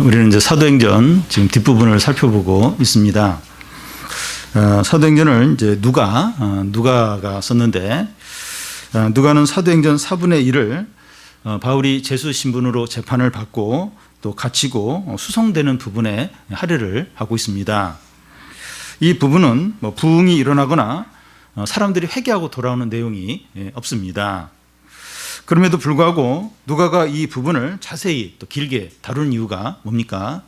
우리는 이제 사도행전 지금 뒷부분을 살펴보고 있습니다. 사도행전을 이제 누가가 썼는데, 누가는 사도행전 4분의 1을 바울이 제수 신분으로 재판을 받고 또 갇히고 수송되는 부분에 할애를 하고 있습니다. 이 부분은 부흥이 일어나거나 사람들이 회개하고 돌아오는 내용이 없습니다. 그럼에도 불구하고 누가가 이 부분을 자세히 또 길게 다루는 이유가 뭡니까?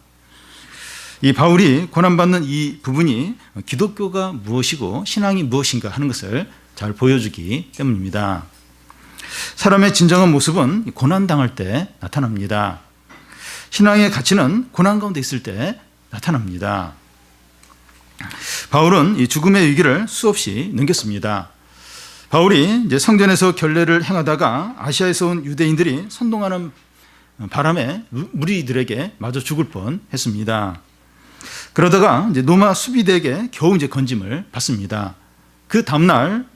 이 바울이 고난받는 이 부분이 기독교가 무엇이고 신앙이 무엇인가 하는 것을 잘 보여주기 때문입니다. 사람의 진정한 모습은 고난당할 때 나타납니다. 신앙의 가치는 고난 가운데 있을 때 나타납니다. 바울은 이 죽음의 위기를 수없이 넘겼습니다. 바울이 이제 성전에서 결례를 행하다가 아시아에서 온 유대인들이 선동하는 바람에 무리들에게 마저 죽을 뻔했습니다. 그러다가 이제 로마 수비대에게 겨우 이제 건짐을 받습니다. 그 다음날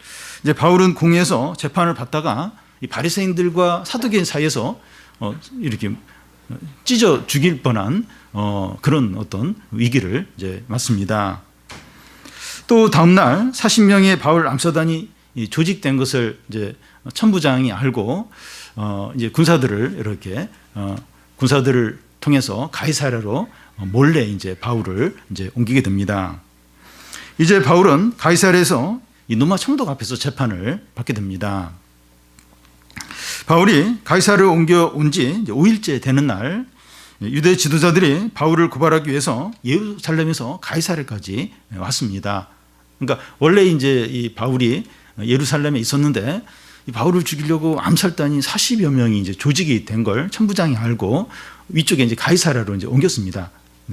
이제 바울은 공회에서 재판을 받다가 이 바리새인들과 사두개인 사이에서 이렇게 찢어 죽일 뻔한 그런 어떤 위기를 이제 맞습니다. 또 다음날 40명의 바울 암사단이 조직된 것을 이제 천부장이 알고 이제 군사들을 이렇게 군사들을 통해서 가이사랴로 몰래 이제 바울을 이제 옮기게 됩니다. 이제 바울은 가이사랴에서 이 로마 총독 앞에서 재판을 받게 됩니다. 바울이 가이사랴로 옮겨온 지 5일째 되는 날 유대 지도자들이 바울을 고발하기 위해서 예루살렘에서 가이사랴까지 왔습니다. 그러니까 원래 이제 이 바울이 예루살렘에 있었는데 이 바울을 죽이려고 암살단이 40여 명이 이제 조직이 된 걸 천부장이 알고 위쪽에 이제 가이사랴로 이제 옮겼습니다.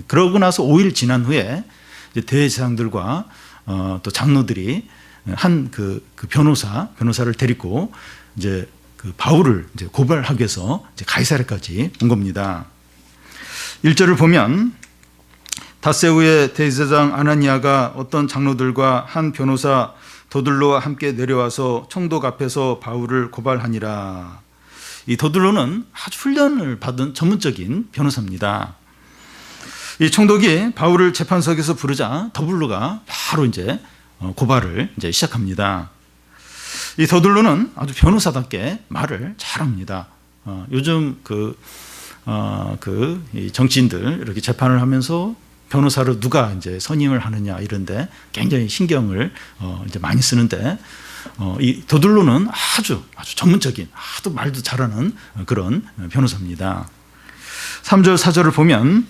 그러고 나서 5일 지난 후에 이제 대제사장들과 또 장로들이 한 그 변호사를 데리고 이제 그 바울을 이제 고발하기 위해서 이제 가이사랴까지 온 겁니다. 1절을 보면 닷새우의 대제사장 아나니아가 어떤 장로들과 한 변호사 더둘로와 함께 내려와서 총독 앞에서 바울을 고발하니라. 이 더둘로는 아주 훈련을 받은 전문적인 변호사입니다. 이 총독이 바울을 재판석에서 부르자 더둘로가 바로 이제 고발을 이제 시작합니다. 이 더둘로는 아주 변호사답게 말을 잘합니다. 요즘 이 정치인들 이렇게 재판을 하면서 변호사로 누가 이제 선임을 하느냐 이런데 굉장히 신경을 이제 많이 쓰는데 이 더둘로는 아주 전문적인 아주 말도 잘하는 그런 변호사입니다. 3절 4절을 보면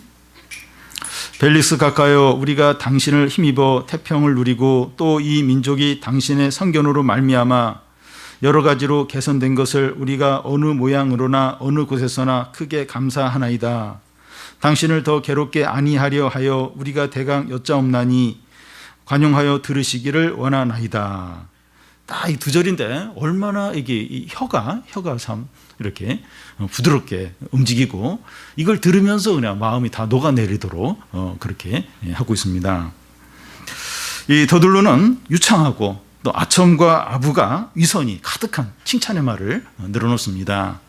벨릭스 각하여 우리가 당신을 힘입어 태평을 누리고 또 이 민족이 당신의 선견으로 말미암아 여러 가지로 개선된 것을 우리가 어느 모양으로나 어느 곳에서나 크게 감사하나이다. 당신을 더 괴롭게 아니하려 하여 우리가 대강 여짜옵나니 관용하여 들으시기를 원하나이다. 딱 이 두 절인데 얼마나 이게 이 혀가 참 이렇게 부드럽게 움직이고 이걸 들으면서 그냥 마음이 다 녹아내리도록 그렇게 하고 있습니다. 이 더둘로는 유창하고 또 아첨과 아부가 위선이 가득한 칭찬의 말을 늘어놓습니다.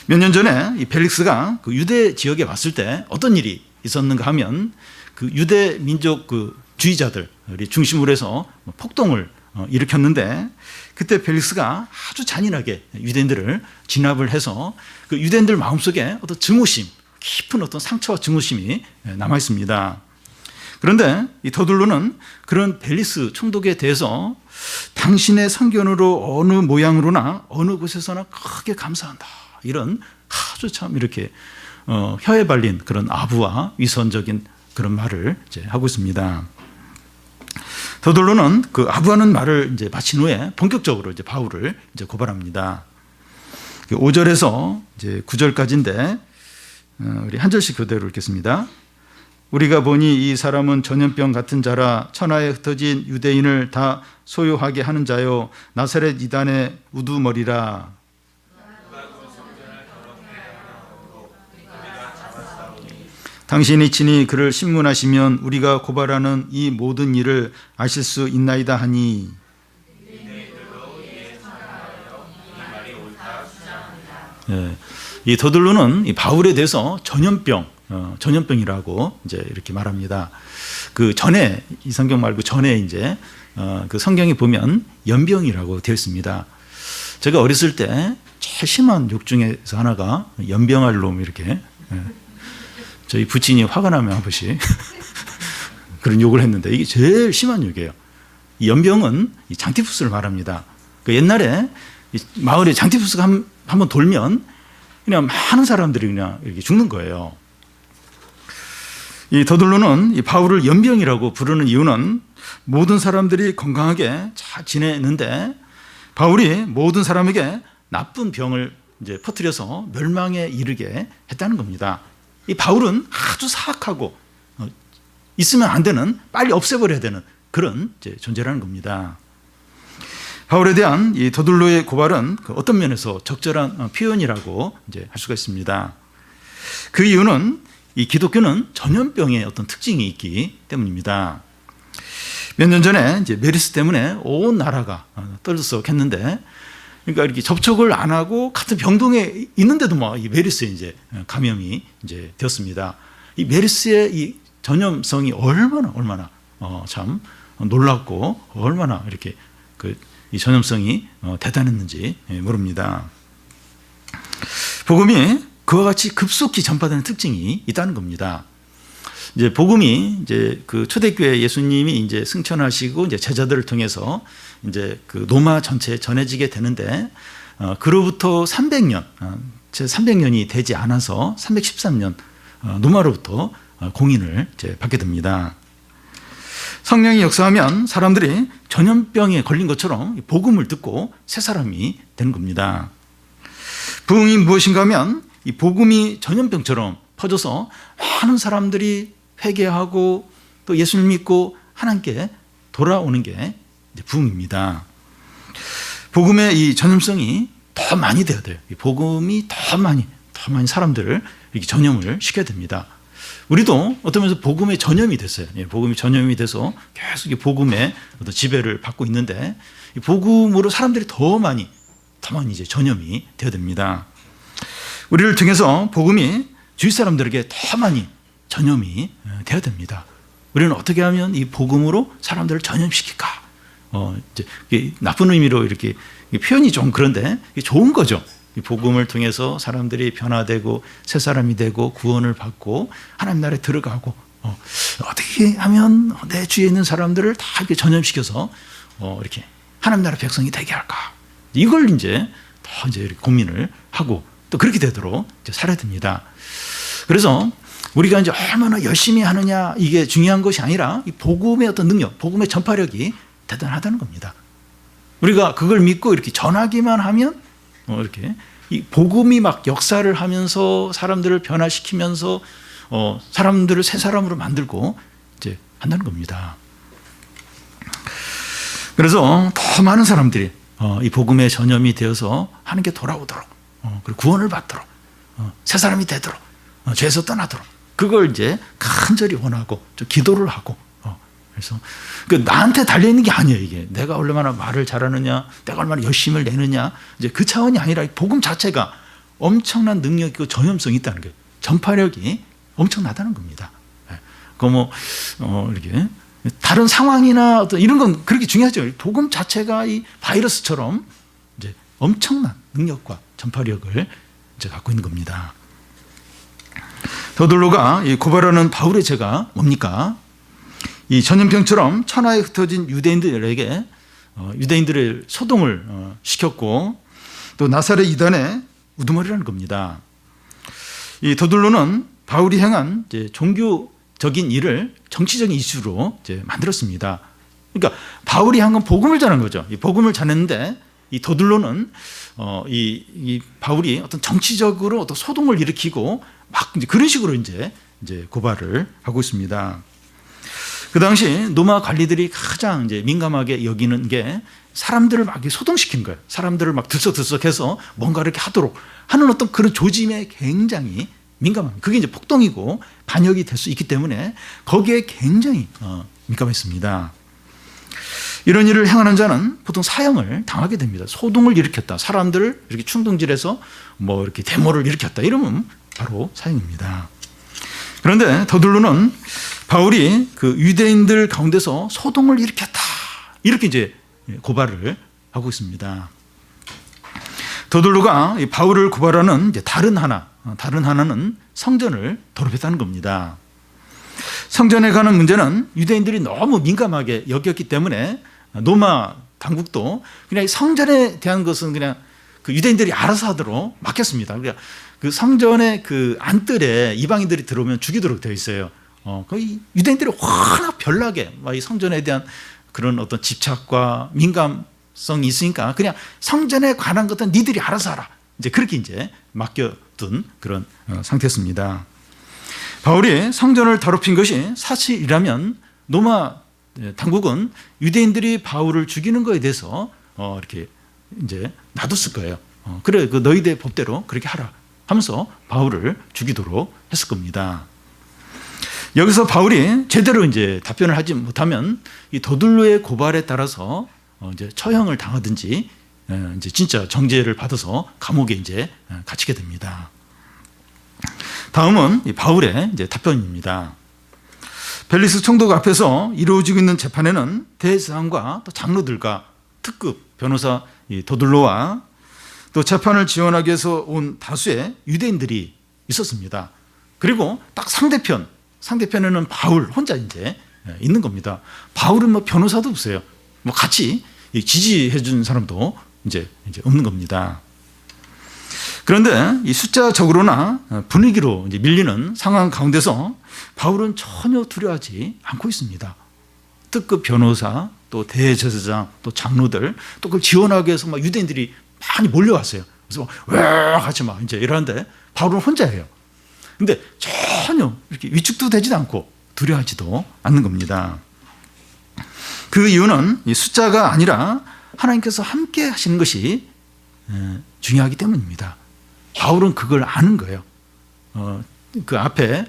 몇 년 전에 이 벨릭스가 그 유대 지역에 왔을 때 어떤 일이 있었는가 하면 그 유대 민족 그 주의자들이 중심으로 해서 폭동을 일으켰는데 그때 벨릭스가 아주 잔인하게 유대인들을 진압을 해서 그 유대인들 마음속에 어떤 증오심, 깊은 어떤 상처와 증오심이 남아 있습니다. 그런데 이 더둘로는 그런 벨릭스 총독에 대해서 당신의 선견으로 어느 모양으로나 어느 곳에서나 크게 감사한다. 이런 아주 참 이렇게 혀에 발린 그런 아부와 위선적인 그런 말을 이제 하고 있습니다. 더둘로는 그 아부하는 말을 이제 마친 후에 본격적으로 이제 바울을 이제 고발합니다. 5절에서 이제 9절까지인데 우리 한 절씩 그대로 읽겠습니다. 우리가 보니 이 사람은 전염병 같은 자라 천하에 흩어진 유대인을 다 소유하게 하는 자요 나사렛 이단의 우두머리라. 당신이 친히 그를 신문하시면 우리가 고발하는 이 모든 일을 아실 수 있나이다 하니 예, 이 더들로는 이 바울에 대해서 전염병이라고 이제 이렇게 말합니다. 그 전에 이 성경 말고 전에 이제 그 성경에 보면 연병이라고 되어 있습니다. 제가 어렸을 때 제일 심한 욕 중에서 하나가 연병할 놈 이렇게 저희 부친이 화가 나면 한 번씩 그런 욕을 했는데 이게 제일 심한 욕이에요. 이 연병은 이 장티푸스를 말합니다. 그 옛날에 마을에 장티푸스가 한번 돌면 그냥 많은 사람들이 그냥 이렇게 죽는 거예요. 이 더들로는 이 바울을 연병이라고 부르는 이유는 모든 사람들이 건강하게 잘 지내는데 바울이 모든 사람에게 나쁜 병을 이제 퍼뜨려서 멸망에 이르게 했다는 겁니다. 이 바울은 아주 사악하고 있으면 안 되는, 빨리 없애버려야 되는 그런 이제 존재라는 겁니다. 바울에 대한 이 더들로의 고발은 그 어떤 면에서 적절한 표현이라고 이제 할 수가 있습니다. 그 이유는 이 기독교는 전염병의 어떤 특징이 있기 때문입니다. 몇 년 전에 이제 메르스 때문에 온 나라가 떨썩했는데, 그러니까 이렇게 접촉을 안 하고 같은 병동에 있는데도 막 이 메르스에 이제 감염이 이제 되었습니다. 이 메르스의 이 전염성이 얼마나 참 놀랍고 얼마나 이렇게 이 전염성이 대단했는지 모릅니다. 복음이 그와 같이 급속히 전파되는 특징이 있다는 겁니다. 이제 복음이 이제 그 초대교회 예수님이 이제 승천하시고 이제 제자들을 통해서 이제 그 로마 전체에 전해지게 되는데, 그로부터 300년, 제 300년이 되지 않아서 313년 로마로부터 공인을 이제 받게 됩니다. 성령이 역사하면 사람들이 전염병에 걸린 것처럼 복음을 듣고 새 사람이 되는 겁니다. 부흥이 무엇인가 하면 이 복음이 전염병처럼 퍼져서 많은 사람들이 회개하고 또 예수를 믿고 하나님께 돌아오는 게 부흥입니다. 복음의 이 전염성이 더 많이 되어야 돼요. 이 복음이 더 많이 사람들을 이렇게 전염을 시켜야 됩니다. 우리도 어떤 면에서 복음의 전염이 됐어요. 복음이 전염이 돼서 계속 복음의 어떤 지배를 받고 있는데, 이 복음으로 사람들이 더 많이 이제 전염이 되어야 됩니다. 우리를 통해서 복음이 주위 사람들에게 더 많이 전염이 되어야 됩니다. 우리는 어떻게 하면 이 복음으로 사람들을 전염시킬까? 이제 나쁜 의미로 이렇게 표현이 좀 그런데 좋은 거죠. 이 복음을 통해서 사람들이 변화되고 새 사람이 되고 구원을 받고 하나님 나라에 들어가고, 어떻게 하면 내 주위에 있는 사람들을 다 이렇게 전염시켜서 이렇게 하나님 나라 백성이 되게 할까? 이걸 이제 더 이제 이렇게 고민을 하고 또 그렇게 되도록 이제 살아야 됩니다. 그래서 우리가 이제 얼마나 열심히 하느냐 이게 중요한 것이 아니라 이 복음의 어떤 능력, 복음의 전파력이 대단하다는 겁니다. 우리가 그걸 믿고 이렇게 전하기만 하면 이렇게 이 복음이 막 역사를 하면서 사람들을 변화시키면서 사람들을 새 사람으로 만들고 이제 한다는 겁니다. 그래서 더 많은 사람들이 이 복음에 전염이 되어서 하나님께 돌아오도록, 그리고 구원을 받도록, 새 사람이 되도록, 죄에서 떠나도록, 그걸 이제 간절히 원하고 좀 기도를 하고, 그래서 나한테 달려 있는 게 아니에요. 이게 내가 얼마나 말을 잘하느냐, 내가 얼마나 열심을 내느냐, 이제 그 차원이 아니라 복음 자체가 엄청난 능력이고 전염성이 있다는 거예요. 전파력이 엄청나다는 겁니다. 이렇게 다른 상황이나 어떤 이런 건 그렇게 중요하죠. 복음 자체가 이 바이러스처럼 이제 엄청난 능력과 전파력을 이제 갖고 있는 겁니다. 더들로가 이 고발하는 바울의 죄가 뭡니까? 이 전염병처럼 천하에 흩어진 유대인들에게 유대인들의 소동을 시켰고, 또 나사렛 이단의 우두머리라는 겁니다. 이 더들로는 바울이 행한 이제 종교적인 일을 정치적인 이슈로 이제 만들었습니다. 그러니까 바울이 한 건 복음을 전한 거죠. 이 복음을 전했는데 이 더들로는 이 바울이 어떤 정치적으로 어떤 소동을 일으키고 막 이제 그런 식으로 이제 고발을 하고 있습니다. 그 당시 로마 관리들이 가장 이제 민감하게 여기는 게 사람들을 막 소동시킨 거예요. 사람들을 막 들썩들썩해서 뭔가 이렇게 하도록 하는 어떤 그런 조짐에 굉장히 민감합니다. 그게 이제 폭동이고 반역이 될 수 있기 때문에 거기에 굉장히 민감했습니다. 이런 일을 행하는 자는 보통 사형을 당하게 됩니다. 소동을 일으켰다. 사람들을 이렇게 충동질해서 뭐 이렇게 데모를 일으켰다. 이러면 바로 사형입니다. 그런데 더둘로는 바울이 그 유대인들 가운데서 소동을 일으켰다. 이렇게 이제 고발을 하고 있습니다. 더둘로가 바울을 고발하는 이제 다른 하나는 성전을 더럽혔다는 겁니다. 성전에 관한 문제는 유대인들이 너무 민감하게 여겼기 때문에 로마 당국도 그냥 성전에 대한 것은 그냥 그 유대인들이 알아서 하도록 맡겼습니다. 그러니까 그 성전의 그 안뜰에 이방인들이 들어오면 죽이도록 되어 있어요. 거의 유대인들이 워낙 별나게 이 성전에 대한 그런 어떤 집착과 민감성이 있으니까 그냥 성전에 관한 것은 니들이 알아서 하라. 이제 그렇게 이제 맡겨둔 그런 상태였습니다. 바울이 성전을 더럽힌 것이 사실이라면 로마 당국은 유대인들이 바울을 죽이는 것에 대해서 이렇게 이제 놔뒀을 거예요. 그래, 그 너희들 법대로 그렇게 하라 하면서 바울을 죽이도록 했을 겁니다. 여기서 바울이 제대로 이제 답변을 하지 못하면 이 더둘로의 고발에 따라서 이제 처형을 당하든지 이제 진짜 정죄를 받아서 감옥에 이제 갇히게 됩니다. 다음은 이 바울의 이제 답변입니다. 벨리스 총독 앞에서 이루어지고 있는 재판에는 대제사장과 또 장로들과 특급 변호사 이 더둘로와 또 재판을 지원하기 위해서 온 다수의 유대인들이 있었습니다. 그리고 딱 상대편에는 바울 혼자 이제 있는 겁니다. 바울은 뭐 변호사도 없어요. 뭐 같이 지지해 준 사람도 이제 없는 겁니다. 그런데 이 숫자적으로나 분위기로 이제 밀리는 상황 가운데서 바울은 전혀 두려워하지 않고 있습니다. 특급 변호사, 또 대제사장, 또 장로들, 또 그걸 지원하기 위해서 막 유대인들이 많이 몰려왔어요. 그래서 왜 같이 막 이제 이러는데 바울은 혼자예요. 근데 전혀 이렇게 위축도 되지도 않고 두려워하지도 않는 겁니다. 그 이유는 이 숫자가 아니라 하나님께서 함께 하시는 것이 중요하기 때문입니다. 바울은 그걸 아는 거예요. 그 앞에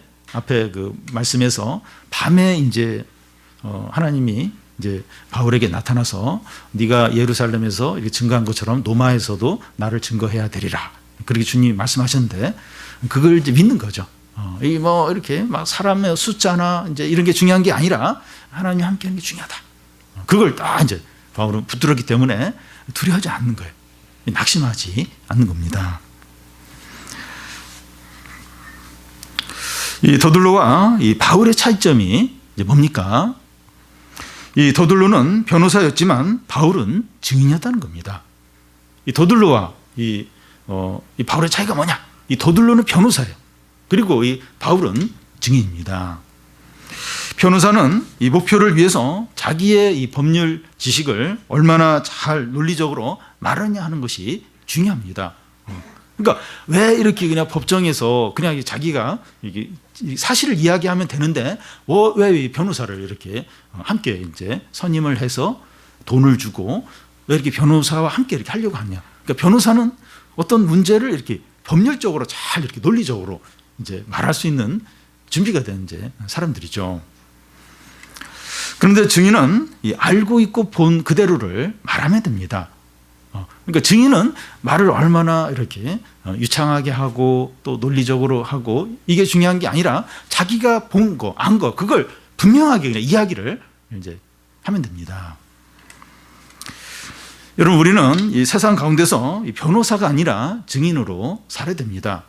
그 말씀에서 밤에 이제 하나님이 이제 바울에게 나타나서 네가 예루살렘에서 이렇게 증거한 것처럼 로마에서도 나를 증거해야 되리라. 그렇게 주님이 말씀하셨는데 그걸 이제 믿는 거죠. 이 뭐 이렇게 막 사람의 숫자나 이제 이런 게 중요한 게 아니라 하나님이 함께하는 게 중요하다. 그걸 딱 이제 바울은 붙들었기 때문에 두려워하지 않는 거예요. 낙심하지 않는 겁니다. 이 더둘로와 이 바울의 차이점이 이제 뭡니까? 이 더둘로는 변호사였지만 바울은 증인이었다는 겁니다. 이 더둘로와 이 바울의 차이가 뭐냐? 이 더둘로는 변호사예요. 그리고 이 바울은 증인입니다. 변호사는 이 목표를 위해서 자기의 이 법률 지식을 얼마나 잘 논리적으로 말하냐 하는 것이 중요합니다. 그러니까 왜 이렇게 그냥 법정에서 그냥 자기가 이게 사실을 이야기하면 되는데 왜 변호사를 이렇게 함께 이제 선임을 해서 돈을 주고 왜 이렇게 변호사와 함께 이렇게 하려고 하냐? 그러니까 변호사는 어떤 문제를 이렇게 법률적으로 잘 이렇게 논리적으로 이제 말할 수 있는 준비가 된 이제 사람들이죠. 그런데 증인은 이 알고 있고 본 그대로를 말하면 됩니다. 그러니까 증인은 말을 얼마나 이렇게 유창하게 하고 또 논리적으로 하고 이게 중요한 게 아니라 자기가 본 거, 안 거, 그걸 분명하게 그냥 이야기를 이제 하면 됩니다. 여러분, 우리는 이 세상 가운데서 이 변호사가 아니라 증인으로 살아야 됩니다.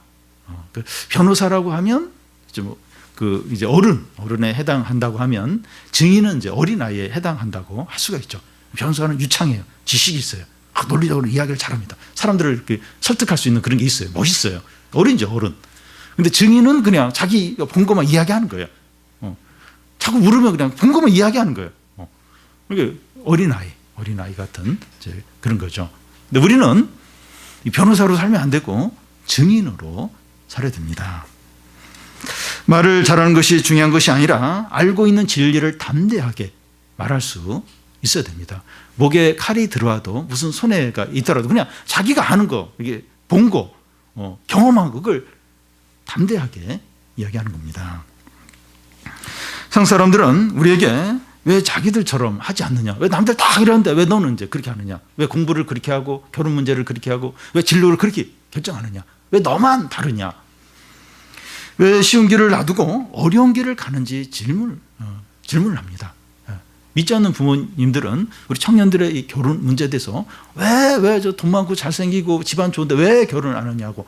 그 변호사라고 하면 이제 어른에 해당한다고 하면 증인은 이제 어린아이에 해당한다고 할 수가 있죠. 변호사는 유창해요. 지식이 있어요. 논리적으로 이야기를 잘합니다. 사람들을 이렇게 설득할 수 있는 그런 게 있어요. 멋있어요. 어른이죠, 어른. 근데 증인은 그냥 자기가 본 것만 이야기하는 거예요. 자꾸 물으면 그냥 본 것만 이야기하는 거예요. 그러니까 어린아이 같은 이제 그런 거죠. 근데 우리는 이 변호사로 살면 안 되고 증인으로 살아야 됩니다. 말을 잘하는 것이 중요한 것이 아니라 알고 있는 진리를 담대하게 말할 수 있어야 됩니다. 목에 칼이 들어와도 무슨 손해가 있더라도 그냥 자기가 아는 거, 이게 본 거, 경험한 거, 그걸 담대하게 이야기하는 겁니다. 세상 사람들은 우리에게 왜 자기들처럼 하지 않느냐? 왜 남들 다 이러는데 왜 너는 이제 그렇게 하느냐? 왜 공부를 그렇게 하고 결혼 문제를 그렇게 하고 왜 진로를 그렇게 결정하느냐? 왜 너만 다르냐? 왜 쉬운 길을 놔두고 어려운 길을 가는지 질문을 합니다. 믿지 않는 부모님들은 우리 청년들의 이 결혼 문제에 대해서 왜 저 돈 많고 잘생기고 집안 좋은데 왜 결혼 안 하냐고,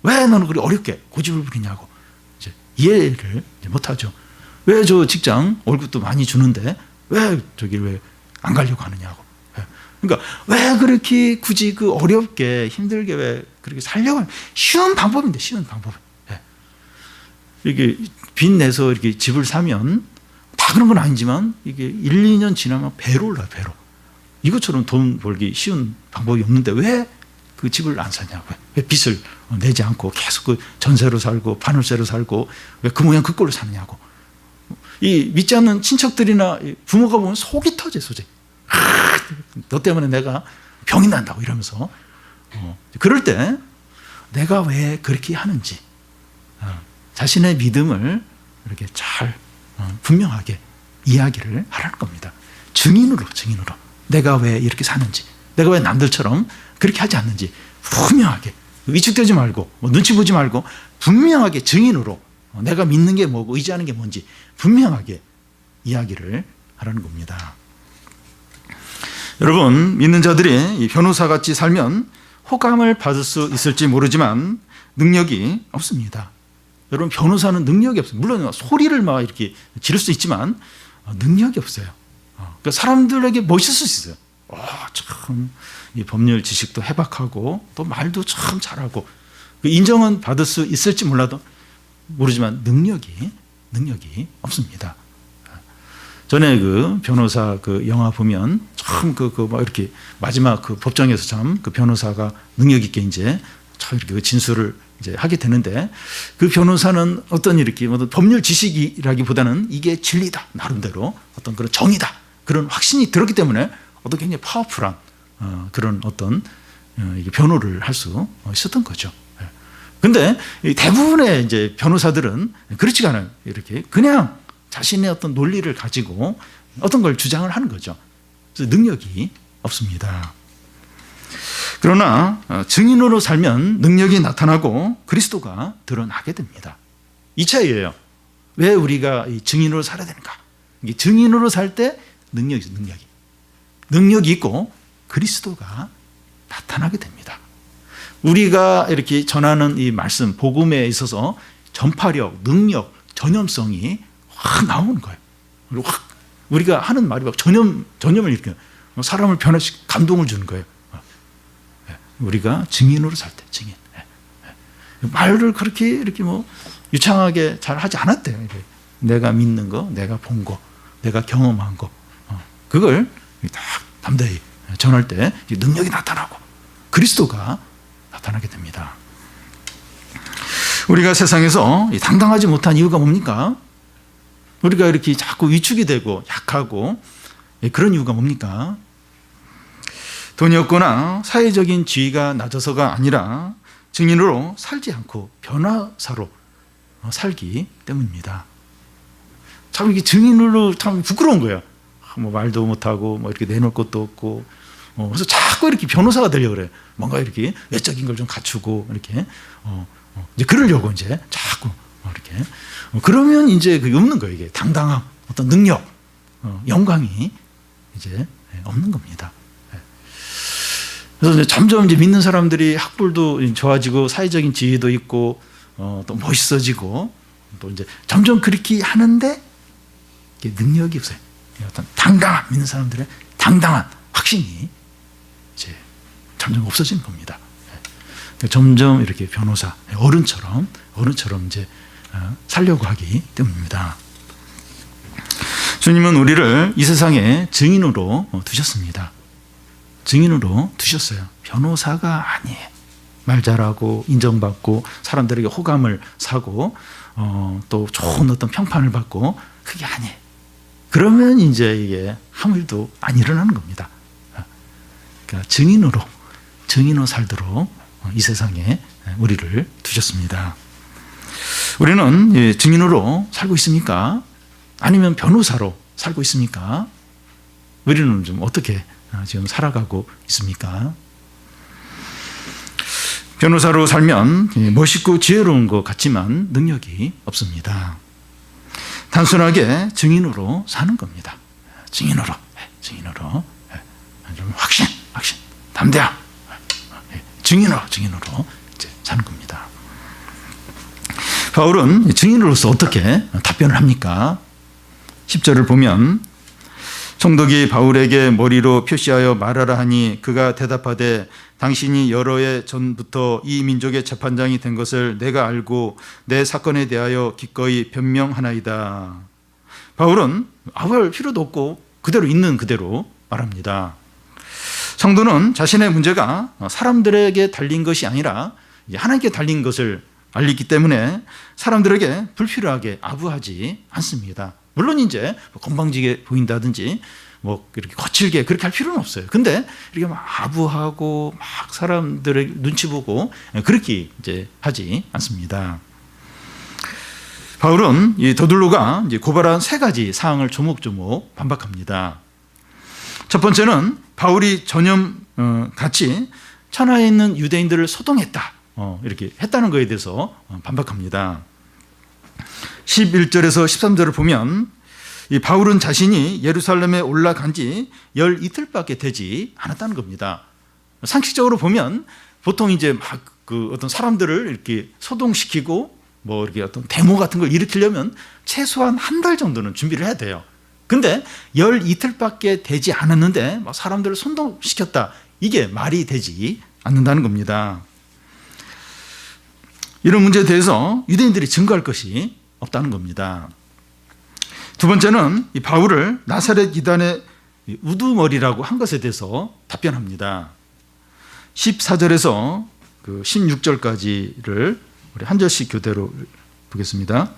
왜 너는 그렇게 어렵게 고집을 부리냐고 이제 이해를 못하죠. 왜 저 직장 월급도 많이 주는데 왜 저기를 왜 안 가려고 하느냐고. 그러니까 왜 그렇게 굳이 그 어렵게 힘들게 왜 그렇게 살려고 하냐. 쉬운 방법인데, 쉬운 방법. 이게 빚 내서 이렇게 집을 사면 다 그런 건 아니지만 이게 1, 2년 지나면 배로 올라요, 배로. 이것처럼 돈 벌기 쉬운 방법이 없는데 왜 그 집을 안 사냐고. 왜 빚을 내지 않고 계속 그 전세로 살고 반월세로 살고 왜 그 모양 그 꼴로 사느냐고. 이 믿지 않는 친척들이나 부모가 보면 속이 터져, 소재. 너 때문에 내가 병이 난다고 이러면서. 그럴 때 내가 왜 그렇게 하는지 자신의 믿음을 이렇게 잘 분명하게 이야기를 하라는 겁니다. 증인으로 내가 왜 이렇게 사는지, 내가 왜 남들처럼 그렇게 하지 않는지 분명하게, 위축되지 말고 눈치 보지 말고 분명하게 증인으로 내가 믿는 게 뭐고 의지하는 게 뭔지 분명하게 이야기를 하라는 겁니다. 여러분, 믿는 자들이 변호사같이 살면 호감을 받을 수 있을지 모르지만 능력이 없습니다. 여러분, 변호사는 능력이 없어요. 물론 소리를 막 이렇게 지를 수 있지만 능력이 없어요. 그러니까 사람들에게 멋있을 수 있어요. 참, 이 법률 지식도 해박하고 또 말도 참 잘하고 인정은 받을 수 있을지 모르지만 능력이 없습니다. 전에 그 변호사 그 영화 보면 참 막 이렇게 마지막 그 법정에서 참 그 변호사가 능력 있게 이제 참 이렇게 그 진술을 이제 하게 되는데, 그 변호사는 어떤 이렇게 법률 지식이라기보다는 이게 진리다, 나름대로 어떤 그런 정의다, 그런 확신이 들었기 때문에 어떤 굉장히 파워풀한 그런 어떤 변호를 할 수 있었던 거죠. 근데 대부분의 이제 변호사들은 그렇지가 않아요. 이렇게 그냥 자신의 어떤 논리를 가지고 어떤 걸 주장을 하는 거죠. 그래서 능력이 없습니다. 그러나 증인으로 살면 능력이 나타나고 그리스도가 드러나게 됩니다. 이 차이예요. 왜 우리가 증인으로 살아야 되는가? 증인으로 살 때 능력이 있어요. 능력이 있고 그리스도가 나타나게 됩니다. 우리가 이렇게 전하는 이 말씀, 복음에 있어서 전파력, 능력, 전염성이 확 나오는 거예요. 그리고 확 우리가 하는 말이 막 전염을 일으켜요. 사람을 변화시키고 감동을 주는 거예요. 우리가 증인으로 살 때, 증인. 말을 그렇게 이렇게 뭐 유창하게 잘 하지 않았대요. 내가 믿는 거, 내가 본 거, 내가 경험한 거, 그걸 딱 담대히 전할 때 능력이 나타나고 그리스도가 나타나게 됩니다. 우리가 세상에서 당당하지 못한 이유가 뭡니까? 우리가 이렇게 자꾸 위축이 되고 약하고 그런 이유가 뭡니까? 돈이 없거나 사회적인 지위가 낮아서가 아니라 증인으로 살지 않고 변화사로 살기 때문입니다. 참 이게 증인으로 참 부끄러운 거예요. 뭐 말도 못하고 뭐 이렇게 내놓을 것도 없고, 그래서 자꾸 이렇게 변호사가 되려고 그래요. 뭔가 이렇게 외적인 걸 좀 갖추고 이렇게 이제 그러려고 이제 자꾸 이렇게 그러면 이제 그게 없는 거예요. 이게 당당함, 어떤 능력, 영광이 이제 없는 겁니다. 그래서 이제 점점 이제 믿는 사람들이 학벌도 좋아지고 사회적인 지위도 있고 또 멋있어지고 또 이제 점점 그렇게 하는데 이게 능력이 없어요. 어떤 당당한, 믿는 사람들의 당당한 확신이 이제 점점 없어지는 겁니다. 점점 이렇게 변호사, 어른처럼 이제 살려고 하기 때문입니다. 주님은 우리를 이 세상에 증인으로 두셨습니다. 증인으로 두셨어요. 변호사가 아니에요. 말 잘하고 인정받고 사람들에게 호감을 사고 또 좋은 어떤 평판을 받고 그게 아니에요. 그러면 이제 이게 아무 일도 안 일어나는 겁니다. 그러니까 증인으로 살도록 이 세상에 우리를 두셨습니다. 우리는 증인으로 살고 있습니까? 아니면 변호사로 살고 있습니까? 우리는 좀 어떻게 지금 살아가고 있습니까? 변호사로 살면 멋있고 지혜로운 것 같지만 능력이 없습니다. 단순하게 증인으로 사는 겁니다. 증인으로 좀 확신, 담대함, 증인으로 이제 사는 겁니다. 바울은 증인으로서 어떻게 답변을 합니까? 10절을 보면 총독이 바울에게 머리로 표시하여 말하라 하니 그가 대답하되 당신이 여러 해 전부터 이 민족의 재판장이 된 것을 내가 알고 내 사건에 대하여 기꺼이 변명하나이다. 바울은 아부할 필요도 없고 그대로 있는 그대로 말합니다. 성도는 자신의 문제가 사람들에게 달린 것이 아니라 하나님께 달린 것을 알리기 때문에 사람들에게 불필요하게 아부하지 않습니다. 물론 이제 건방지게 보인다든지 이렇게 거칠게 그렇게 할 필요는 없어요. 근데 이렇게 막 아부하고 막 사람들의 눈치 보고 그렇게 이제 하지 않습니다. 바울은 이 더둘로가 이제 고발한 3가지 사항을 조목조목 반박합니다. 첫 번째는 바울이 전염 같이 천하에 있는 유대인들을 소동했다. 이렇게 했다는 것에 대해서 반박합니다. 11절에서 13절을 보면 이 바울은 자신이 예루살렘에 올라간 지 12틀밖에 되지 않았다는 겁니다. 상식적으로 보면 보통 이제 막 그 어떤 사람들을 이렇게 소동시키고 이렇게 어떤 데모 같은 걸 일으키려면 최소한 한 달 정도는 준비를 해야 돼요. 근데 12틀밖에 되지 않았는데 사람들을 소동시켰다. 이게 말이 되지 않는다는 겁니다. 이런 문제에 대해서 유대인들이 증거할 것이 없다는 겁니다. 두 번째는 이 바울을 나사렛 이단의 우두머리라고 한 것에 대해서 답변합니다. 14절에서 16절까지를 우리 한 절씩 교대로 보겠습니다.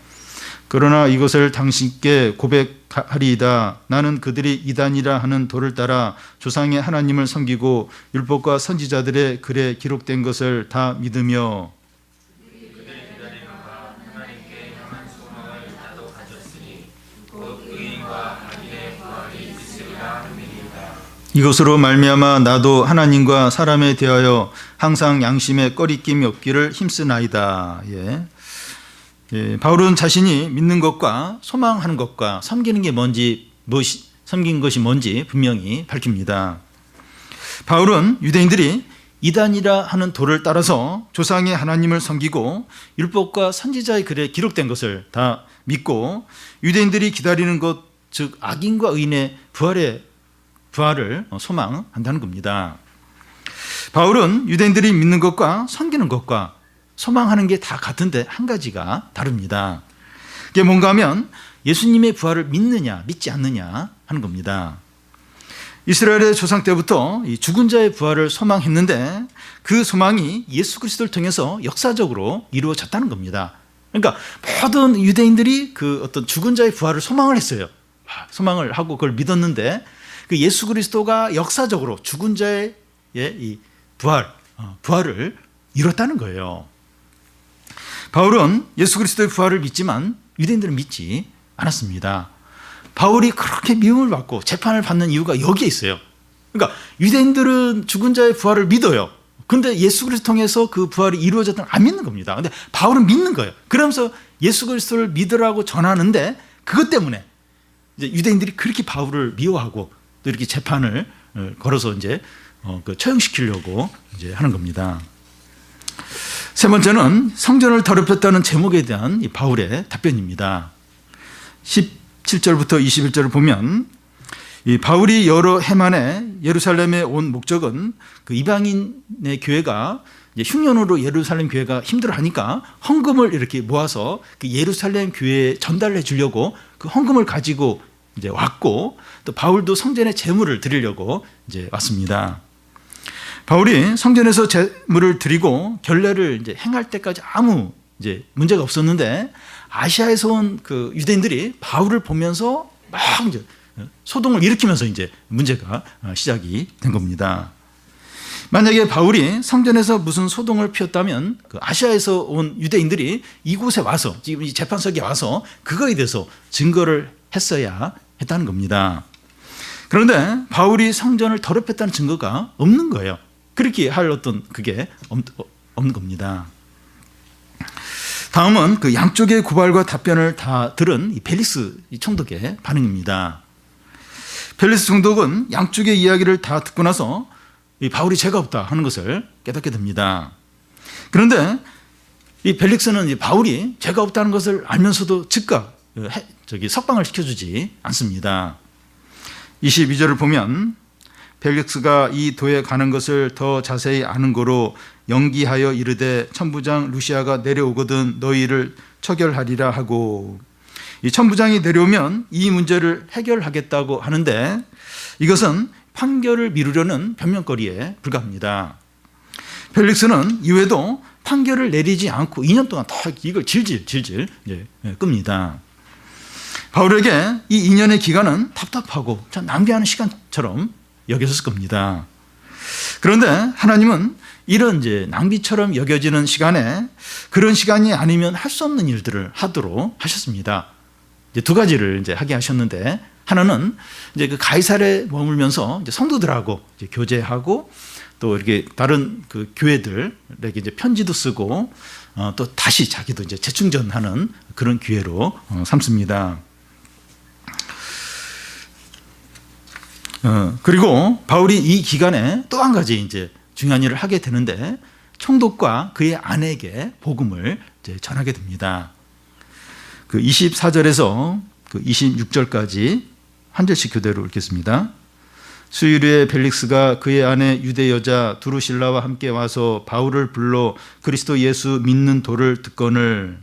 그러나 이것을 당신께 고백하리이다. 나는 그들이 이단이라 하는 도를 따라 조상의 하나님을 섬기고 율법과 선지자들의 글에 기록된 것을 다 믿으며 이것으로 말미암아 나도 하나님과 사람에 대하여 항상 양심에 꺼리낌이 없기를 힘쓰나이다. 바울은 자신이 믿는 것과 소망하는 것과 섬기는 게 섬긴 것이 뭔지 분명히 밝힙니다. 바울은 유대인들이 이단이라 하는 도를 따라서 조상의 하나님을 섬기고 율법과 선지자의 글에 기록된 것을 다 믿고 유대인들이 기다리는 것, 즉 악인과 의인의 부활을 소망한다는 겁니다. 바울은 유대인들이 믿는 것과 섬기는 것과 소망하는 게 다 같은데 한 가지가 다릅니다. 그게 뭔가 하면 예수님의 부활을 믿느냐 믿지 않느냐 하는 겁니다. 이스라엘의 조상 때부터 이 죽은 자의 부활을 소망했는데 그 소망이 예수 그리스도를 통해서 역사적으로 이루어졌다는 겁니다. 그러니까 모든 유대인들이 그 어떤 죽은 자의 부활을 소망을 했어요. 소망을 하고 그걸 믿었는데 그 예수 그리스도가 역사적으로 죽은 자의 이 부활을 이뤘다는 거예요. 바울은 예수 그리스도의 부활을 믿지만 유대인들은 믿지 않았습니다. 바울이 그렇게 미움을 받고 재판을 받는 이유가 여기에 있어요. 그러니까 유대인들은 죽은 자의 부활을 믿어요. 그런데 예수 그리스도 통해서 그 부활이 이루어졌다는 안 믿는 겁니다. 그런데 바울은 믿는 거예요. 그러면서 예수 그리스도를 믿으라고 전하는데 그것 때문에 이제 유대인들이 그렇게 바울을 미워하고 또 이렇게 재판을 걸어서 이제 처형시키려고 이제 하는 겁니다. 세 번째는 성전을 더럽혔다는 제목에 대한 이 바울의 답변입니다. 17절부터 21절을 보면 이 바울이 여러 해 만에 예루살렘에 온 목적은 그 이방인의 교회가 이제 흉년으로 예루살렘 교회가 힘들어하니까 헌금을 이렇게 모아서 그 예루살렘 교회에 전달해 주려고 그 헌금을 가지고 이제 왔고 또 바울도 성전에 제물을 드리려고 이제 왔습니다. 바울이 성전에서 제물을 드리고 결례를 이제 행할 때까지 아무 이제 문제가 없었는데 아시아에서 온 그 유대인들이 바울을 보면서 막 이제 소동을 일으키면서 이제 문제가 시작이 된 겁니다. 만약에 바울이 성전에서 무슨 소동을 피웠다면 그 아시아에서 온 유대인들이 이곳에 와서 지금 이 재판석에 와서 그거에 대해서 증거를 했어야 했다는 겁니다. 그런데 바울이 성전을 더럽혔다는 증거가 없는 거예요. 그렇게 할 어떤 그게 없는 겁니다. 다음은 그 양쪽의 고발과 답변을 다 들은 이 펠릭스 총독의 반응입니다. 펠릭스 총독은 양쪽의 이야기를 다 듣고 나서 이 바울이 죄가 없다 하는 것을 깨닫게 됩니다. 그런데 이 펠릭스는 이 바울이 죄가 없다는 것을 알면서도 즉각 석방을 시켜주지 않습니다. 22절을 보면 펠릭스가 이 도에 가는 것을 더 자세히 아는 거로 연기하여 이르되 천부장 루시아가 내려오거든 너희를 처결하리라 하고, 이 천부장이 내려오면 이 문제를 해결하겠다고 하는데 이것은 판결을 미루려는 변명거리에 불과합니다. 펠릭스는 이후에도 판결을 내리지 않고 2년 동안 다 이걸 질질 끕니다. 바울에게 이 2년의 기간은 답답하고 참 낭비하는 시간처럼 여겼을 겁니다. 그런데 하나님은 이런 낭비처럼 여겨지는 시간에 그런 시간이 아니면 할 수 없는 일들을 하도록 하셨습니다. 두 가지를 하게 하셨는데, 하나는 그 가이사랴에 머물면서 성도들하고 교제하고 또 이렇게 다른 그 교회들에게 편지도 쓰고 또 다시 자기도 재충전하는 그런 기회로 삼습니다. 그리고 바울이 이 기간에 또 한 가지 중요한 일을 하게 되는데, 총독과 그의 아내에게 복음을 전하게 됩니다. 그 24절에서 그 26절까지 한 절씩 교대로 읽겠습니다. 수유리의 펠릭스가 그의 아내 유대 여자 두루실라와 함께 와서 바울을 불러 그리스도 예수 믿는 도를 듣거늘,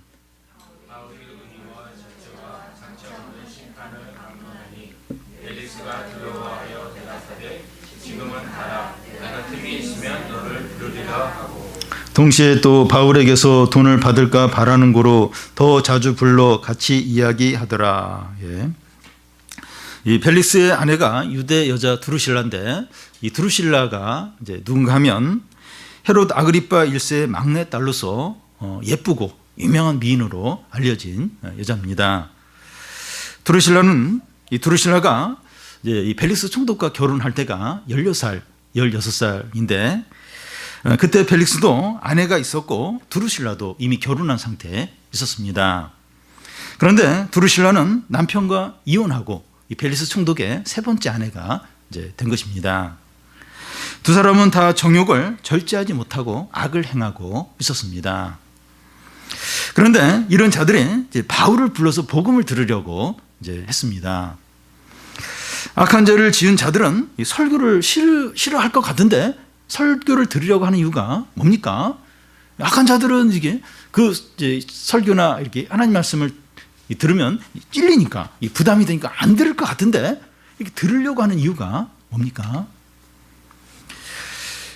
동시에 또 바울에게서 돈을 받을까 바라는 고로 더 자주 불러 같이 이야기하더라. 예. 이 펠릭스의 아내가 유대 여자 두루실라인데, 이 두루실라가 누군가 하면 헤롯 아그리파 1세의 막내 딸로서 예쁘고 유명한 미인으로 알려진 여자입니다. 두루실라가 이 펠릭스 총독과 결혼할 때가 16살인데 그때 펠릭스도 아내가 있었고 두루실라도 이미 결혼한 상태에 있었습니다. 그런데 두루실라는 남편과 이혼하고 이 펠릭스 총독의 세 번째 아내가 된 것입니다. 두 사람은 다 정욕을 절제하지 못하고 악을 행하고 있었습니다. 그런데 이런 자들이 바울을 불러서 복음을 들으려고 했습니다. 악한 죄를 지은 자들은 이 설교를 싫어할 것 같은데 설교를 들으려고 하는 이유가 뭡니까? 악한 자들은 그 설교나 이렇게 하나님 말씀을 들으면 찔리니까, 부담이 되니까 안 들을 것 같은데 이렇게 들으려고 하는 이유가 뭡니까?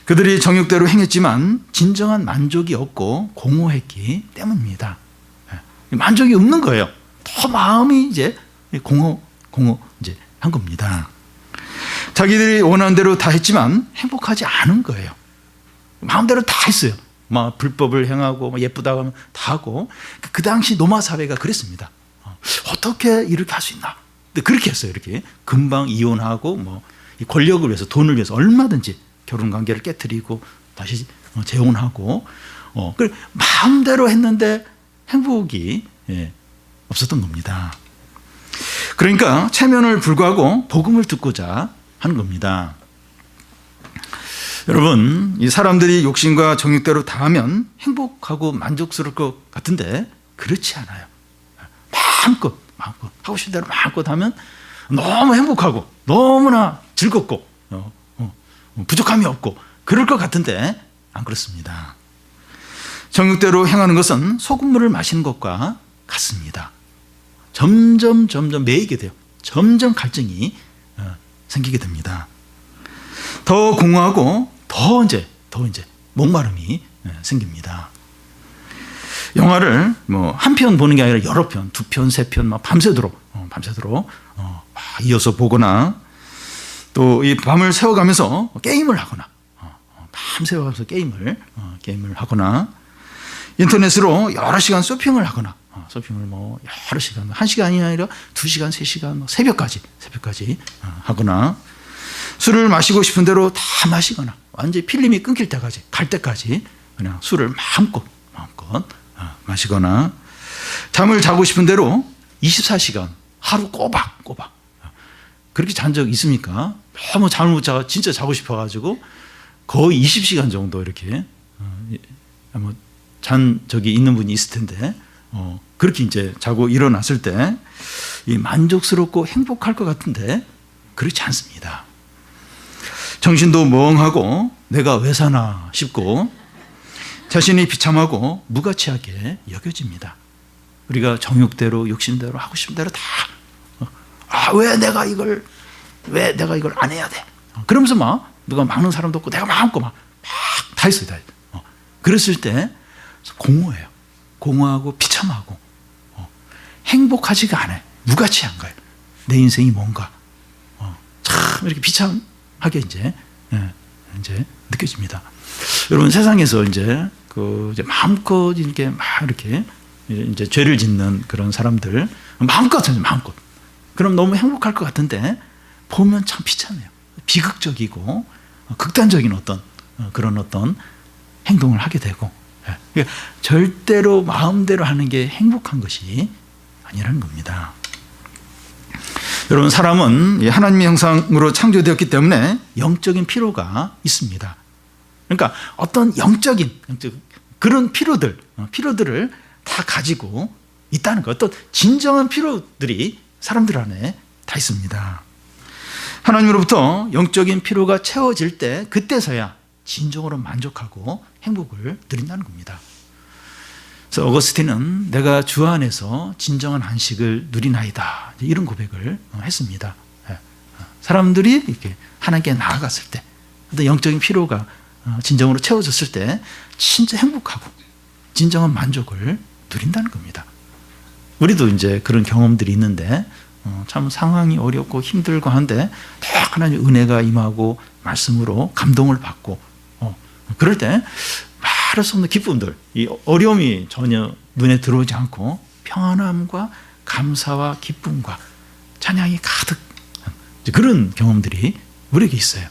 그들이 정욕대로 행했지만 진정한 만족이 없고 공허했기 때문입니다. 만족이 없는 거예요. 더 마음이 공허한 겁니다. 자기들이 원하는 대로 다 했지만 행복하지 않은 거예요. 마음대로 다 했어요. 막 불법을 행하고 예쁘다고 하면 다 하고. 그 당시 로마 사회가 그랬습니다. 어떻게 이렇게 할 수 있나? 근데 그렇게 했어요. 이렇게 금방 이혼하고 권력을 위해서, 돈을 위해서 얼마든지 결혼 관계를 깨트리고 다시 재혼하고. 마음대로 했는데 행복이 없었던 겁니다. 그러니까 체면을 불구하고 복음을 듣고자 하는 겁니다. 여러분, 이 사람들이 욕심과 정욕대로 다 하면 행복하고 만족스러울 것 같은데 그렇지 않아요. 마음껏 하고 싶은 대로 마음껏 하면 너무 행복하고 너무나 즐겁고 부족함이 없고 그럴 것 같은데 안 그렇습니다. 정욕대로 행하는 것은 소금물을 마시는 것과 같습니다. 점점 매이게 돼요. 점점 갈증이 생기게 됩니다. 더 공허하고 더 목마름이 생깁니다. 영화를 한 편 보는 게 아니라 여러 편, 두 편, 세 편 밤새도록 이어서 보거나, 또 이 밤을 새워가면서 게임을 하거나, 밤새워가면서 게임을 하거나, 인터넷으로 여러 시간 쇼핑을 하거나 서핑을 뭐 여러 시간, 1시간이 아니라 2시간, 3시간, 뭐 새벽까지 하거나, 술을 마시고 싶은 대로 다 마시거나 완전히 필름이 끊길 때까지, 갈 때까지 그냥 술을 마음껏 마시거나, 잠을 자고 싶은 대로 24시간 하루 꼬박 그렇게 잔 적 있습니까? 너무 잠을 못 자고 진짜 자고 싶어가지고 거의 20시간 정도 이렇게 잔 적이 있는 분이 있을 텐데, 그렇게 이제 자고 일어났을 때 이 만족스럽고 행복할 것 같은데 그렇지 않습니다. 정신도 멍하고 내가 왜 사나 싶고 자신이 비참하고 무가치하게 여겨집니다. 우리가 정욕대로 욕심대로 하고 싶은 대로 다 왜 내가 이걸 안 해야 돼? 그러면서 막 누가 막는 사람도 없고 내가 마음껏 막 다 했어요. 다. 그랬을 때 공허해요. 공허하고 비참하고 행복하지가 않아요. 무가치한 거예요. 내 인생이 뭔가 참 이렇게 비참하게 이제 느껴집니다. 여러분, 세상에서 이제 마음껏 이렇게 막 이렇게 이제 죄를 짓는 그런 사람들 마음껏. 그럼 너무 행복할 것 같은데 보면 참 비참해요. 비극적이고 극단적인 그런 행동을 하게 되고, 그러니까 절대로 마음대로 하는 게 행복한 것이 아니라는 겁니다. 여러분, 사람은 하나님의 형상으로 창조되었기 때문에 영적인 필요가 있습니다. 그러니까 어떤 영적인 그런 필요들을 다 가지고 있다는 것, 어떤 진정한 필요들이 사람들 안에 다 있습니다. 하나님으로부터 영적인 필요가 채워질 때 그때서야 진정으로 만족하고 행복을 누린다는 겁니다. 그래서 어거스틴은 내가 주 안에서 진정한 안식을 누리나이다, 이런 고백을 했습니다. 사람들이 이렇게 하나님께 나아갔을 때, 어떤 영적인 필요가 진정으로 채워졌을 때 진짜 행복하고 진정한 만족을 누린다는 겁니다. 우리도 이제 그런 경험들이 있는데 참 상황이 어렵고 힘들고 한데 딱 하나님의 은혜가 임하고 말씀으로 감동을 받고 그럴 때 말할 수 없는 기쁨들, 이 어려움이 전혀 눈에 들어오지 않고 평안함과 감사와 기쁨과 찬양이 가득, 그런 경험들이 우리에게 있어요.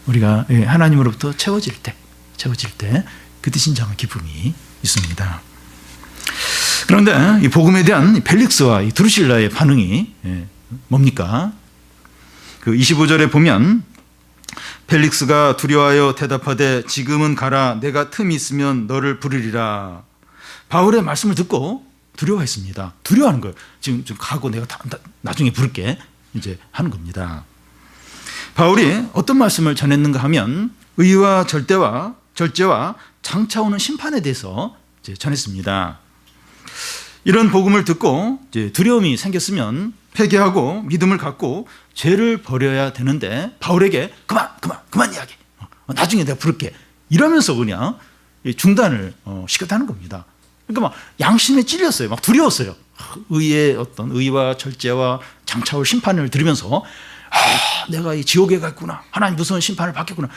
우리가 하나님으로부터 채워질 때 그때 진정한 기쁨이 있습니다. 그런데 이 복음에 대한 펠릭스와 이 드루실라의 반응이 뭡니까? 그 25절에 보면 펠릭스가 두려워하여 대답하되 지금은 가라, 내가 틈이 있으면 너를 부르리라. 바울의 말씀을 듣고 두려워했습니다. 두려워하는 거예요. 지금 가고 내가 나중에 부를게 이제 하는 겁니다. 바울이 어떤 말씀을 전했는가 하면 의와 절제와 장차 오는 심판에 대해서 이제 전했습니다. 이런 복음을 듣고 이제 두려움이 생겼으면 회개하고 믿음을 갖고 죄를 버려야 되는데 바울에게 그만 이야기, 나중에 내가 부를게, 이러면서 그냥 중단을 시켰다는 겁니다. 그러니까 막 양심에 찔렸어요. 막 두려웠어요. 의와 절제와 장차 올 심판을 들으면서 내가 이 지옥에 갔구나, 하나님 무서운 심판을 받겠구나,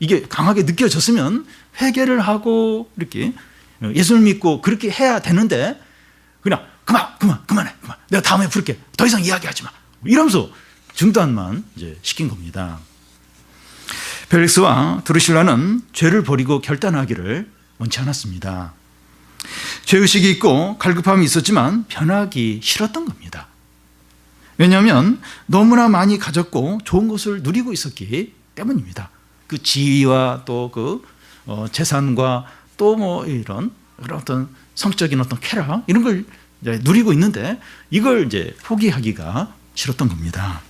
이게 강하게 느껴졌으면 회개를 하고 이렇게 예수를 믿고 그렇게 해야 되는데 그냥 그만해, 내가 다음에 부를게, 더 이상 이야기하지 마, 이러면서 중단만 이제 시킨 겁니다. 펠릭스와 드루실라는 죄를 버리고 결단하기를 원치 않았습니다. 죄의식이 있고 갈급함이 있었지만 변하기 싫었던 겁니다. 왜냐하면 너무나 많이 가졌고 좋은 것을 누리고 있었기 때문입니다. 그 지위와 또 그 재산과 또 뭐 이런 어떤 성적인 어떤 쾌락, 이런 걸 이제 누리고 있는데 이걸 이제 포기하기가 싫었던 겁니다.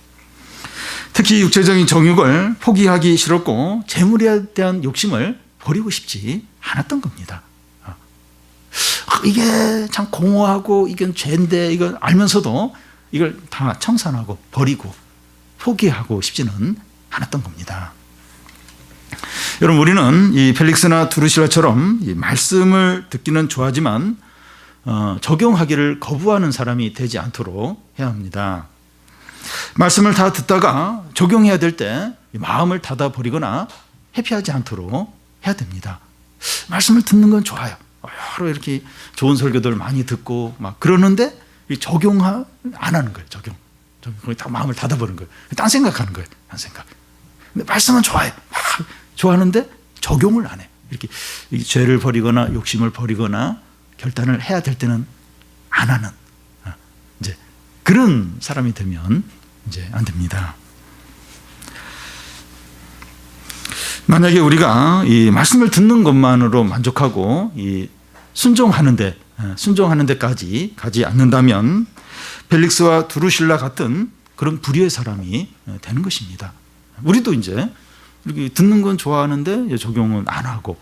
특히 육체적인 정욕을 포기하기 싫었고 재물에 대한 욕심을 버리고 싶지 않았던 겁니다. 이게 참 공허하고 이건 죄인데 이걸 알면서도 이걸 다 청산하고 버리고 포기하고 싶지는 않았던 겁니다. 여러분, 우리는 이 펠릭스나 드루실라처럼 이 말씀을 듣기는 좋아하지만 적용하기를 거부하는 사람이 되지 않도록 해야 합니다. 말씀을 다 듣다가 적용해야 될 때 마음을 닫아버리거나 회피하지 않도록 해야 됩니다. 말씀을 듣는 건 좋아요. 여러 이렇게 좋은 설교들 많이 듣고 막 그러는데 적용 안 하는 거예요. 적용. 거기 다 마음을 닫아버린 거예요. 딴 생각하는 거예요. 딴 생각. 근데 말씀은 좋아해. 막 좋아하는데 적용을 안 해. 이렇게 죄를 버리거나 욕심을 버리거나 결단을 해야 될 때는 안 하는 이제 그런 사람이 되면 이제 안 됩니다. 만약에 우리가 이 말씀을 듣는 것만으로 만족하고 이 순종하는 데까지 가지 않는다면 벨릭스와 두루실라 같은 그런 불의의 사람이 되는 것입니다. 우리도 이제 이렇게 듣는 건 좋아하는데 적용은 안 하고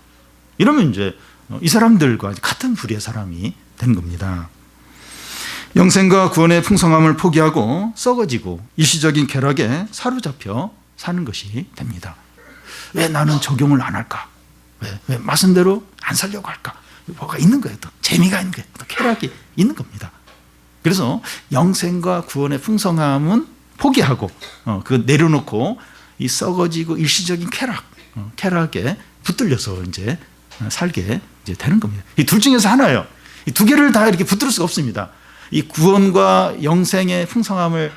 이러면 이제 이 사람들과 같은 불의의 사람이 되는 겁니다. 영생과 구원의 풍성함을 포기하고 썩어지고 일시적인 쾌락에 사로잡혀 사는 것이 됩니다. 왜 나는 적용을 안 할까? 왜 말씀대로 안 살려고 할까? 뭐가 있는 거예요. 또 재미가 있는 거예요. 또 쾌락이 있는 겁니다. 그래서 영생과 구원의 풍성함은 포기하고 그 내려놓고 이 썩어지고 일시적인 쾌락에 붙들려서 이제 살게 이제 되는 겁니다. 이 둘 중에서 하나예요. 이 두 개를 다 이렇게 붙들 수가 없습니다. 이 구원과 영생의 풍성함을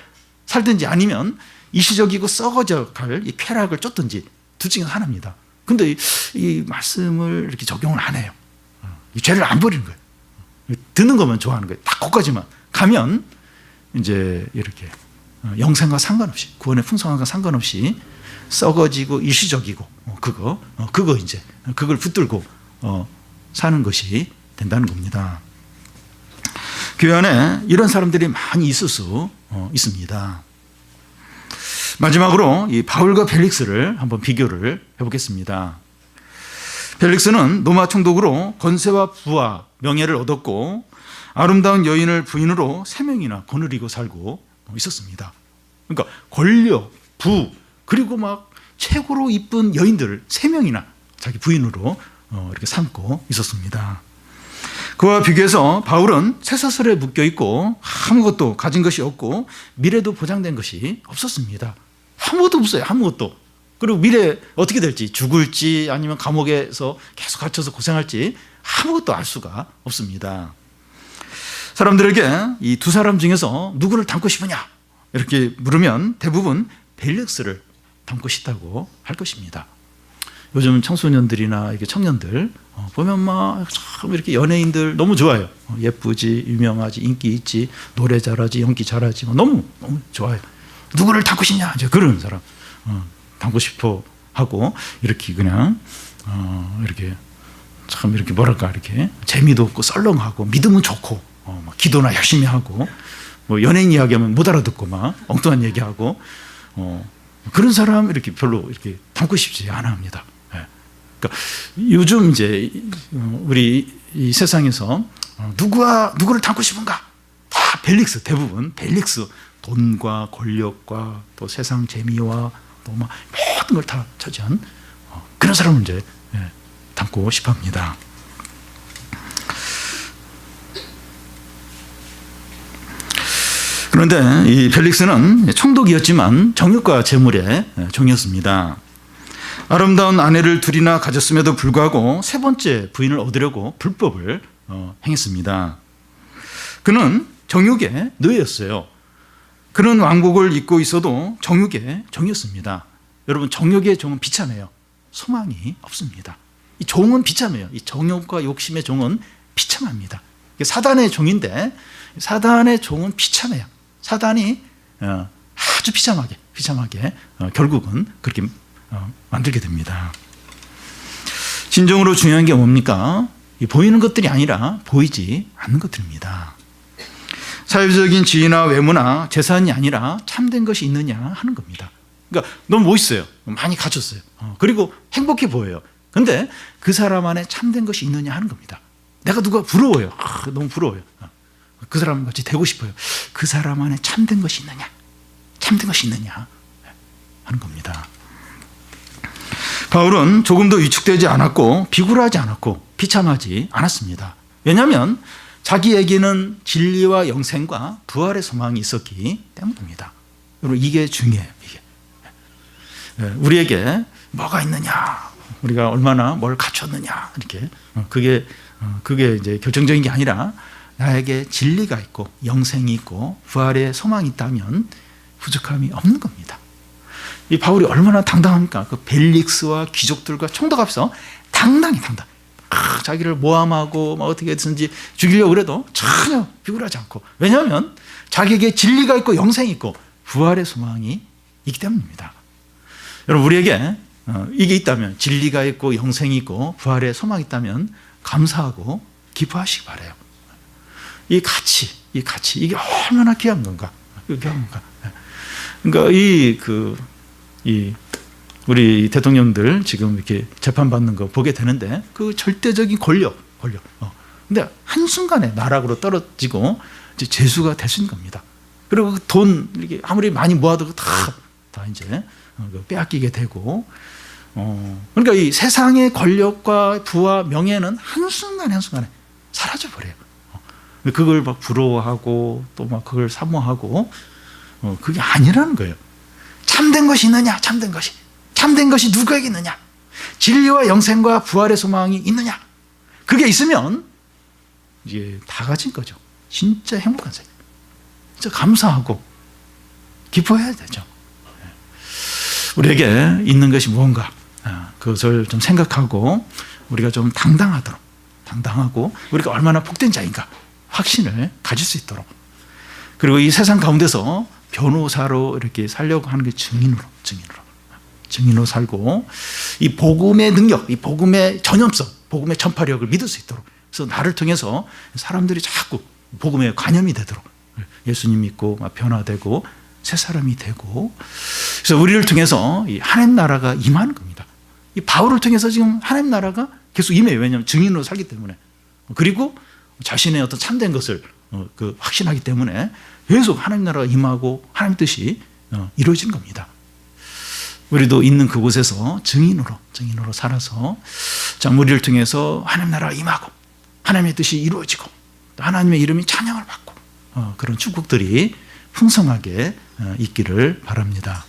살든지 아니면 일시적이고 썩어져 갈 이 쾌락을 쫓든지 둘 중에 하나입니다. 근데 이 말씀을 이렇게 적용을 안 해요. 이 죄를 안 버리는 거예요. 듣는 것만 좋아하는 거예요. 딱 거기까지만 가면 이제 이렇게 영생과 상관없이 구원의 풍성함과 상관없이 썩어지고 일시적이고 그거 이제 그걸 붙들고 사는 것이 된다는 겁니다. 교회 안에 이런 사람들이 많이 있을 수 있습니다. 마지막으로 이 바울과 벨릭스를 한번 비교를 해보겠습니다. 벨릭스는 로마 총독으로 권세와 부와 명예를 얻었고 아름다운 여인을 부인으로 3명이나 거느리고 살고 있었습니다. 그러니까 권력, 부 그리고 막 최고로 이쁜 여인들을 3명이나 자기 부인으로 이렇게 삼고 있었습니다. 그와 비교해서 바울은 쇠사슬에 묶여 있고 아무것도 가진 것이 없고 미래도 보장된 것이 없었습니다. 아무것도 없어요. 아무것도. 그리고 미래 어떻게 될지 죽을지 아니면 감옥에서 계속 갇혀서 고생할지 아무것도 알 수가 없습니다. 사람들에게 이 두 사람 중에서 누구를 닮고 싶으냐 이렇게 물으면 대부분 벨릭스를 닮고 싶다고 할 것입니다. 요즘 청소년들이나 이렇게 청년들 보면 막 참 이렇게 연예인들 너무 좋아요. 예쁘지, 유명하지, 인기 있지, 노래 잘하지, 연기 잘하지, 너무 좋아요. 누구를 닮고 싶냐 이제 그런 사람 닮고 싶어 하고 이렇게 그냥 이렇게 참 이렇게 뭐랄까 이렇게 재미도 없고 썰렁하고 믿음은 좋고 막 기도나 열심히 하고 뭐 연예인 이야기하면 못 알아듣고 막 엉뚱한 얘기하고 그런 사람 이렇게 별로 이렇게 닮고 싶지 않아 합니다. 그러니까 요즘 이제 우리 이 세상에서 누구를 닮고 싶은가? 다 벨릭스, 대부분 벨릭스. 돈과 권력과 또 세상 재미와 또 막 모든 걸 다 차지한 그런 사람을 이제 닮고 싶어합니다. 그런데 이 벨릭스는 총독이었지만 정욕과 재물의 종이었습니다. 아름다운 아내를 둘이나 가졌음에도 불구하고 세 번째 부인을 얻으려고 불법을 행했습니다. 그는 정욕의 노예였어요. 그는 왕복을 입고 있어도 정욕의 종이었습니다. 여러분 정욕의 종은 비참해요. 소망이 없습니다. 이 종은 비참해요. 이 정욕과 욕심의 종은 비참합니다. 사단의 종인데 사단의 종은 비참해요. 사단이 아주 비참하게 결국은 그렇게 만들게 됩니다. 진정으로 중요한 게 뭡니까? 보이는 것들이 아니라 보이지 않는 것들입니다. 사회적인 지위나 외모나 재산이 아니라 참된 것이 있느냐 하는 겁니다. 그러니까 너무 멋있어요. 많이 갖췄어요. 그리고 행복해 보여요. 그런데 그 사람 안에 참된 것이 있느냐 하는 겁니다. 내가 누가 부러워요. 너무 부러워요. 그 사람 같이 되고 싶어요. 그 사람 안에 참된 것이 있느냐, 참된 것이 있느냐 하는 겁니다. 바울은 조금도 위축되지 않았고 비굴하지 않았고 비참하지 않았습니다. 왜냐하면 자기에게는 진리와 영생과 부활의 소망이 있었기 때문입니다. 여러분 이게 중요해요. 이게. 우리에게 뭐가 있느냐, 우리가 얼마나 뭘 갖췄느냐 이렇게 그게 그게 이제 결정적인 게 아니라 나에게 진리가 있고 영생이 있고 부활의 소망이 있다면 부족함이 없는 겁니다. 이 바울이 얼마나 당당합니까? 그 벨릭스와 귀족들과 총독 앞에서 당당히 자기를 모함하고 어떻게든지 죽이려고 그래도 전혀 비굴하지 않고, 왜냐하면 자기에게 진리가 있고 영생이 있고 부활의 소망이 있기 때문입니다. 여러분, 우리에게 이게 있다면, 진리가 있고 영생이 있고 부활의 소망이 있다면 감사하고 기뻐하시기 바라요. 이 가치 이게 얼마나 귀한 건가. 그러니까 우리 대통령들 지금 이렇게 재판받는 거 보게 되는데 그 절대적인 권력. 근데 한순간에 나락으로 떨어지고 이제 죄수가 될 수 있는 겁니다. 그리고 그 돈 이렇게 아무리 많이 모아도 다 이제 빼앗기게 되고, 그러니까 이 세상의 권력과 부와 명예는 한순간에 사라져 버려요. 그걸 막 부러워하고 또 막 그걸 사모하고, 그게 아니라는 거예요. 참된 것이 있느냐? 참된 것이 누구에게 있느냐? 진리와 영생과 부활의 소망이 있느냐? 그게 있으면 이제 다 가진 거죠. 진짜 행복한 세계. 진짜 감사하고 기뻐해야 되죠. 우리에게 있는 것이 무언가, 그것을 좀 생각하고 우리가 좀 당당하고 우리가 얼마나 복된 자인가 확신을 가질 수 있도록, 그리고 이 세상 가운데서 변호사로 이렇게 살려고 하는 게 증인으로 살고, 이 복음의 능력, 이 복음의 전염성, 복음의 전파력을 믿을 수 있도록, 그래서 나를 통해서 사람들이 자꾸 복음에 관념이 되도록 예수님 믿고 변화되고 새 사람이 되고, 그래서 우리를 통해서 이 하나님 나라가 임하는 겁니다. 이 바울을 통해서 지금 하나님 나라가 계속 임해요. 왜냐하면 증인으로 살기 때문에, 그리고 자신의 어떤 참된 것을 확신하기 때문에 계속 하나님 나라가 임하고 하나님 뜻이 이루어진 겁니다. 우리도 있는 그곳에서 증인으로 살아서 우리를 통해서 하나님 나라가 임하고 하나님의 뜻이 이루어지고 또 하나님의 이름이 찬양을 받고 그런 축복들이 풍성하게 있기를 바랍니다.